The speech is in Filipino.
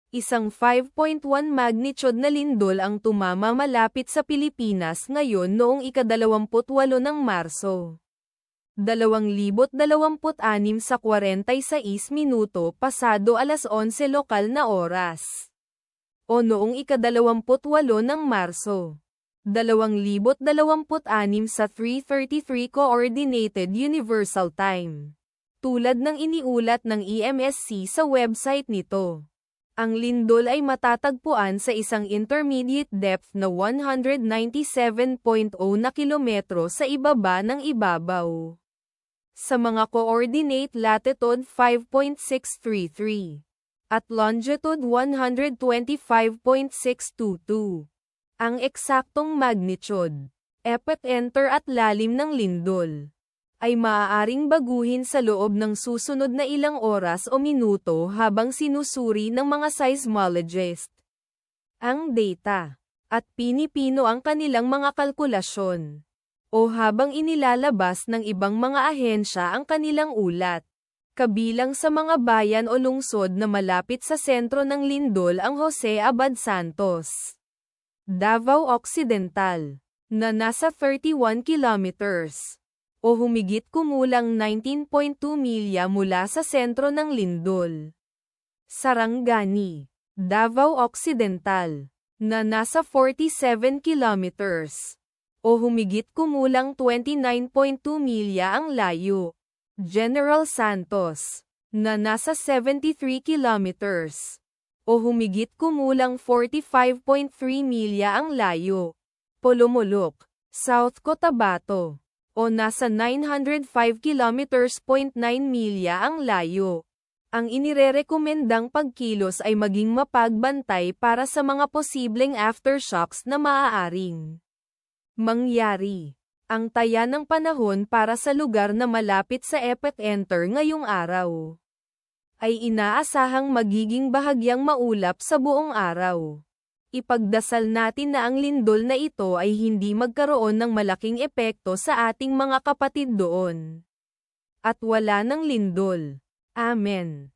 Isang 5.1 magnitude na lindol ang tumama malapit sa Pilipinas ngayon noong ika-28 ng Marso. 2026 sa 46 minuto pasado alas 11 lokal na oras. O noong ika-28 ng Marso. 2026 sa 3:33 Coordinated Universal Time. Tulad ng iniulat ng EMSC sa website nito. Ang lindol ay matatagpuan sa isang intermediate depth na 197.0 na kilometro sa ibaba ng ibabaw. Sa mga coordinate latitude 5.633 at longitude 125.622. Ang eksaktong magnitude, epicenter at lalim ng lindol ay maaaring baguhin sa loob ng susunod na ilang oras o minuto habang sinusuri ng mga seismologist ang data at pinipino ang kanilang mga kalkulasyon o habang inilalabas ng ibang mga ahensya ang kanilang ulat. Kabilang sa mga bayan o lungsod na malapit sa sentro ng lindol ang Jose Abad Santos, Davao Occidental, na nasa 31 kilometers o humigit kumulang 19.2 milya mula sa sentro ng lindol. Sarangani, Davao Occidental, na nasa 47 kilometers o humigit kumulang 29.2 milya ang layo. General Santos, na nasa 73 kilometers o humigit kumulang 45.3 milya ang layo. Polomolok, South Cotabato, o nasa 905 kilometers .9 milya ang layo. Ang inirerekomendang pagkilos ay maging mapagbantay para sa mga posibleng aftershocks na maaaring mangyari. Ang taya ng panahon para sa lugar na malapit sa epicenter ngayong araw ay inaasahang magiging bahagyang maulap sa buong araw. Ipagdasal natin na ang lindol na ito ay hindi magkaroon ng malaking epekto sa ating mga kapatid doon. At wala ng lindol. Amen.